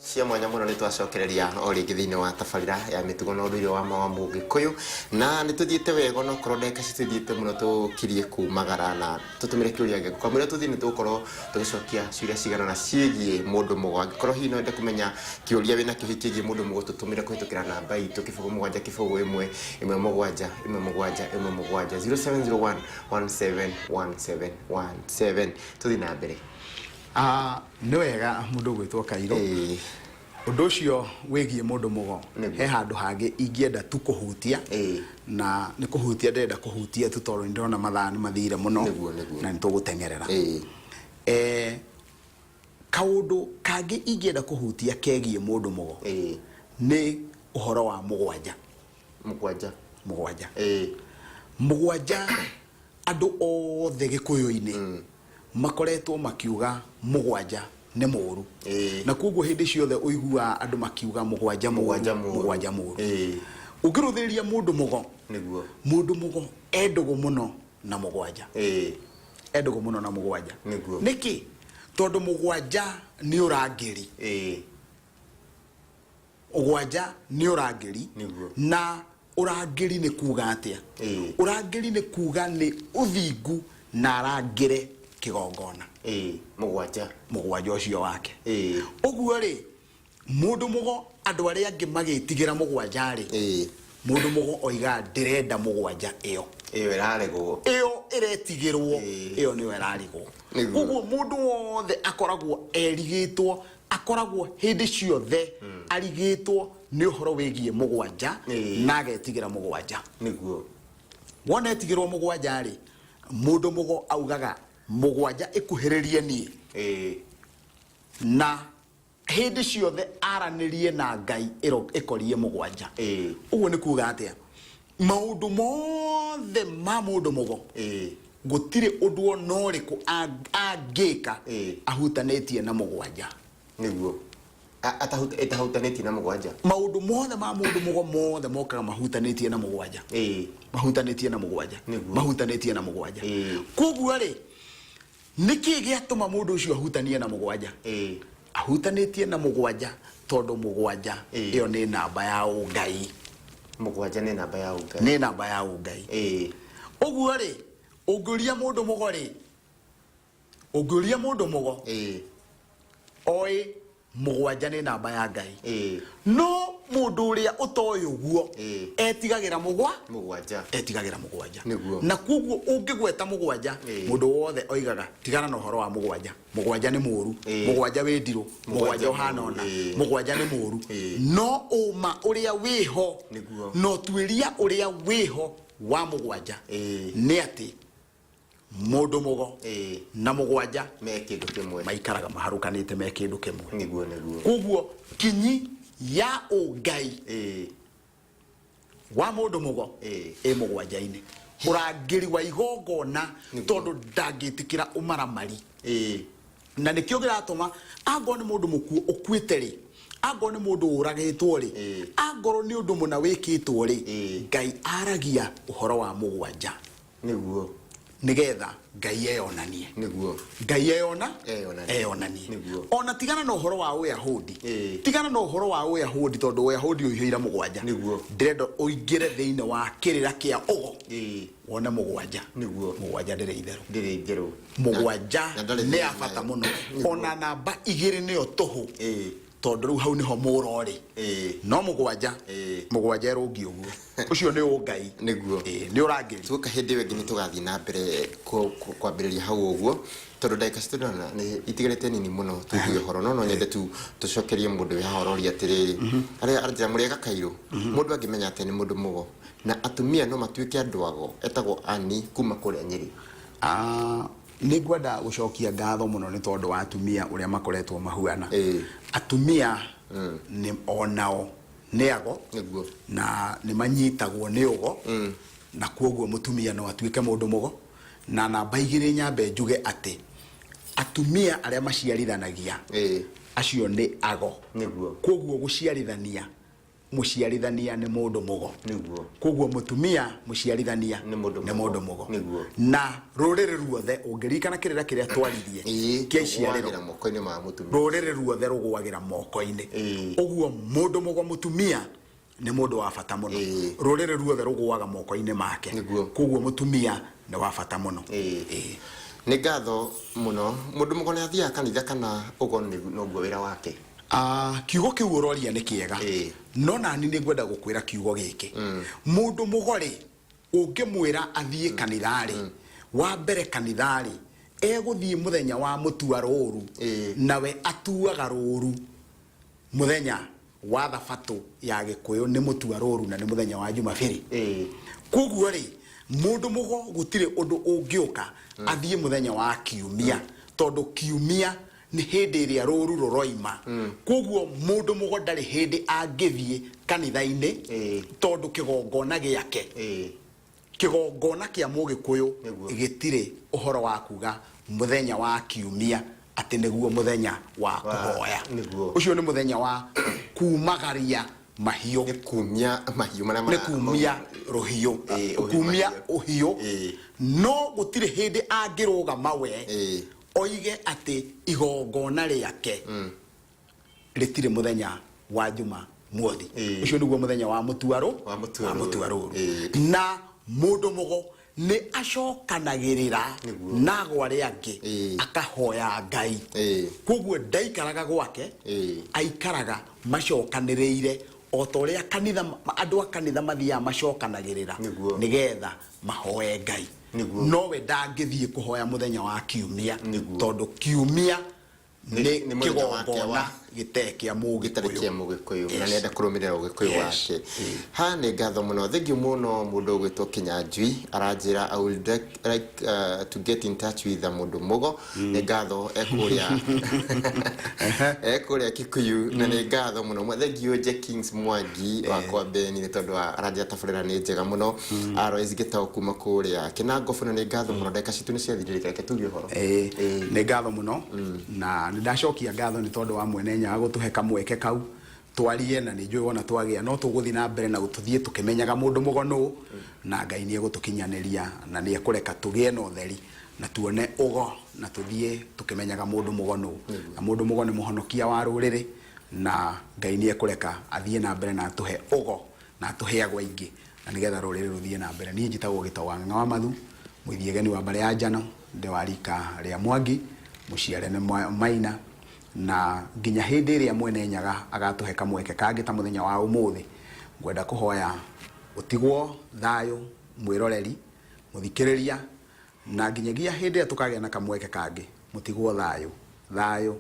cia mwanya muno ni twacokereria o ringi thiini wa tabarira ya mitugo na unduire wa mawamu Gikuyu na ni tuthiite wego no korwo ndeka cituthiite muno tukirie kumagara na tutumire kiuria gä kwa mwira tuthini tukorwo tugicokia ciuria cigana na ciegie mundu mugo angikorwo hihi no ende kumenya kiuria wina kio hikigie mundu mugo tutumire kuhitukira namba itu kibugu mugwanja kibugu imwe imwe mugwanja 0701 171717 tuthi na mbere. Nĩ wega mũndũ gwĩtwo Kairũ. Ũndũ ũcio wĩgiĩ mũndũ mugo he handũ hangĩ ingĩenda tu kũhutia na nĩ kũhutia ndĩrenda kũhutia tu tondũ ndĩrona mathaa nĩ mathire mũno na nĩ tũgũtengerera. Kaũndũ kangĩ ingĩenda kũhutia kegiĩ mũndũ mugo nĩ ũhoro wa mũgwanja. Mũgwanja andũ othe Gĩkũyũ-inĩ makoretwo makiuga mũgwanja nĩ mũru na koguo hindi ciothe uigua andu makiuga mũgwanja mũru ũngĩrũthĩrĩria mũndũ mugo mũndũ mugo endũgũ mũno na mũgwanja nĩkĩ tondũ mũgwanja nĩ ũrangĩri na ũrangĩri nĩ kuga atĩa ũrangĩri nĩ kuga nĩ ũthingu na arangĩre kigongona mũgwanja ũcio wake ũguo rĩ mũndũ mugo andũ arĩa angĩ magĩtigĩra mũgwanja rĩ mũndũ mugo oiga ndĩrenda mũgwanja ĩyo ĩretigĩrwo ĩyo nĩyo ĩrarigwo ũguo mũndũ wothe akoragwo erigĩtwo akoragwo hĩndĩ ciothe arigĩtwo nĩ ũhoro wĩgiĩ mũgwanja na agetigĩra mũgwanja wona etigĩrwo mũgwanja rĩ mũndũ mugo augaga mũgwanja ĩkuhĩrĩrie niĩ na hĩndĩ ciothe aranĩrie na Ngai ĩkorie mũgwanja ũguo nĩ kuga atĩa maũndũ mothe ma mũndũ mugo gũtirĩ ũndũ ona ũrĩkũ angĩka ahutanĩtie na mũgwanja atahutanĩtie na mũgwanja maũndũ mothe ma mũndũ mugo mothe mokaga mahutanĩtie na mũgwanja koguo rĩ niki gĩatũma mũndũ ũcio ahutanie na mũgwanja ahutanĩtie na mũgwanja tondũ mũgwanja ĩyo nĩ namba ya ũngai ũguo rĩ ũngĩũria mũndũ mugo oĩ mũgwanja nĩ namba ya Ngai no mũndũ ũrĩa ũtoĩ ũguo etigagĩra mũgwanja na koguo ũngĩgweta mũgwanja mũndũ wothe oigaga tigana na ũhoro wa mũgwanja nĩ mũru mũgwanja wĩ ndirũ mũgwanja ũhana ona mũgwanja nĩ mũru no ũma ũrĩa wĩho no tuĩria ũrĩa wĩho wa mũgwanja nĩ atĩ mũndũ mugo na mũgwanja me kĩndũ kĩmwe maikaraga maharũkanĩte me kĩndũ kĩmwe koguo kinyi ya ũngai wa mũndũ mugo mũgwanja-inĩ ũrangĩri wa igongona tondũ ndangĩtĩkĩra ũmaramari na nĩkĩo gĩratũma angorwo nĩ mũndũ mũkuũ ũkuĩte rĩ angorwo nĩ mũndũ ũragĩtwo rĩ angorwo nĩ ũndũ mũna wĩkĩtwo rĩ Ngai aragia ũhoro wa mũgwanja nigetha Ngai eyonanie ona tigana na ũhoro wa Ũyahudi tondũ Ũyahudi ũihũire mũgwanja ndĩrenda ũingĩre thĩinĩ wa kĩrĩra kĩa ũgo wone mũgwanja ndĩrĩ itherũ mũgwanja nĩ ya bata mũno ona namba 2 nĩyo tũhũ tondũ rĩu hau nĩho mũrorĩ no mũgwanja ĩrũngi ũguo ũcio nĩ ũngai nĩ ũrangĩri tuoka hĩndĩ ĩyo ĩngĩ nĩ tũgathiĩ na mbere kwambĩrĩria hau ũguo tondũ ndagĩka citũrona nĩ itigarĩte nini mũno tũigue ũhoro no nyende tu tũcokerie mũndũ wĩ haha ũroria atĩrĩrĩ arĩa arĩa mũrĩega Kairũ mũndũ angĩmenya atĩ nĩ mũndũ mugo na atumia no matuĩke andũ ago etagwo ani kuma kũrĩa Nyĩrĩ nĩ ngwenda gũcokia ngatho mũno nĩ tondũ wa atumia ũrĩa makoretwo mahuana atumia nĩ onao nĩ ago na nĩ manyitagwo nĩ ũgo na koguo mũtumia no atuĩke mũndũ mugo na namba 2 nyambe njuge atĩ atumia arĩa maciarithanagia acio nĩ ago koguo gũciarithania muciarithania ni mundu mugo niguo koguo mutumia muciarithania ni mundu mugo niguo na rurire ruothe ungirikana kirira kiria twaririe kia ciarira moko-ini ma mutumia rurire ruothe rugwagira moko-ini uguo mundu mugo mutumia ni mundu wa bata muno rurire ruothe rugwaga moko-ini make koguo mutumia ni wa bata muno ni ngatho muno mundu mugo ni athia kanitha kana ugo noguo wira wake kiugo kiu uroria ni kiega no nani ni ngwenda gukwira kiugo giki mundu mugori ungimwira athie kanithari wa mbere kanithari eguthie muthenya wa mutua ruru nawe atuaga ruru muthenya wa thabato ya gikuyu ni mutua ruru na ni muthenya wa jumapili koguo ri mundu mugo gutire undu ungiuka athie muthenya wa kiumia tondu kiumia ni hindi iria ruru roroima koguo mundu mugo ndari hindi angithie kanitha-ini tondu kigongona giake kigongona kia mugikuyu gitire uhoro wa kuga muthenya wa kiumia ati niguo muthenya wa kuhoya ucio ni muthenya wa kumagaria mahiu kumia mahiu ni kumia rohiu kumia uhiu no gutire hindi angiruga mawe oige ati igongona riake ritire muthenya wa juma mwothi ucio niguo muthenya wa mutuaro na mundu mugo ni acokanagirira na gwari angi akahoya Ngai koguo ndaikaraga gwake aikaraga macokaniriire otoria kanitha andu a kanitha mathia macokanagirira nigetha mahoye Ngai no we ndangithie kuhoya muthenya wa kiumia tondu kiumia ni kigongona gitekia mugikuyu na nenda kurumirira ugikuyu wake ha ni ngatho muno thengiu muno mundu gwitwo Kinyanjui aranjira I would like to get in touch with mundu mugo ni ngatho ekuria Kikuyu na ni ngatho muno thengiu Kings Mwangi wakwa Beni ni tondu aranjira taburira ni njega muno aroizi gitao kuma kuria Kinangofu na ni ngatho muno ndeka citu ni ciathirire reke tugie horo ni ngatho muno na ndacokia ngatho ni tondu wa mwene nya gutuhe kamweke kau twarie na ni njui wona twagia no tuguthi na mbere na gututhie tukimenyaga mundu mugono na Ngai ni egutukinyaniria na ni ekureka tugie no theri na tuone ugo na tuthie tukimenyaga mundu mugono na mundu mugo ni muhonokia wa ruriri na Ngai ni ekureka athie na mbere na tuhe ugo na tuheagwa ingi na nigetha ruriri ruthie na mbere ni njitagwo Gitau wa Mathu mwithiegeni wa mbere ya njano ndi warika ria Mwangi muciare ne Maina na nginya hindi iria mwene nyaga agatuhe kamweke kangi ta muthenya wa umuthi ngwenda kuhoya utigwo thayo mwiroreri muthikiriria na nginyagia hindi ya tukagia na kamweke kangi mutigwo thayo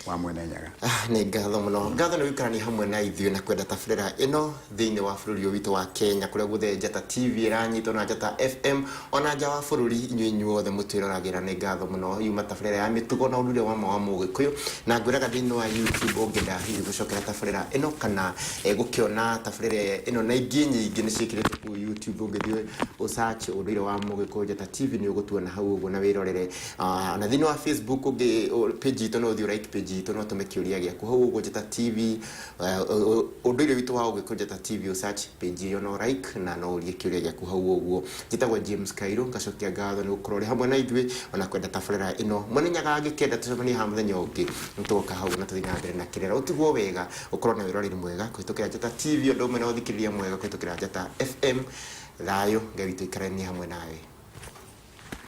wa mwene nyaga ni ngatho muno ngatho ni wikarani hamwe na ithuĩ na kwenda taburĩra ĩno thĩinĩ wa bũrũri witũ wa Kenya kũrĩa guothe Njata TV ĩranyitwo na Njata FM ona nja wa bũrũri inyuĩ inyuothe mũtwĩroragĩra ni ngatho muno yuma taburĩra ya mĩtugo na ũndũire wa Mũgĩkũyũ na ngwĩraga thĩinĩ wa YouTube ũngĩenda hihi gũcokera taburĩra ĩno kana gũkĩona taburĩra ĩno na ingĩ nyingĩ nĩ ciĩkĩrĩtwo kũu YouTube ũngĩthiĩ ũsearch ũndũire wa Mũgĩkũyũ Njata TV nĩ ũgũtuona hau ũguo na wĩrorere na thĩinĩ wa Facebook page itũ no ũthiĩ like page itũ no tumekiuria gĩaku hau ũguo Njata TV ũndũire witũ wa Ũgĩkũyũ Njata TV search page ĩyo no like na no ũrie kiuria gĩaku hau ũguo njĩtagwo James Kairũ ngacokia ngatho nĩ gũkorwo hamwe na ithuĩ ona kwenda taburĩra ĩno mũnenyaga ngĩkenda tũcemanie ha mũthenya ũngĩ nĩtũgoka hau na tũthiĩ na mbere na kĩrĩra ũtigwo wega ũkorwo na wĩroreri mwega kũhĩtũkĩra Njata TV ũndũ ũmwe na ũthikĩrĩria mwega kũhĩtũkĩra Njata FM thayo Ngai witũ ikaranie hamwe nawe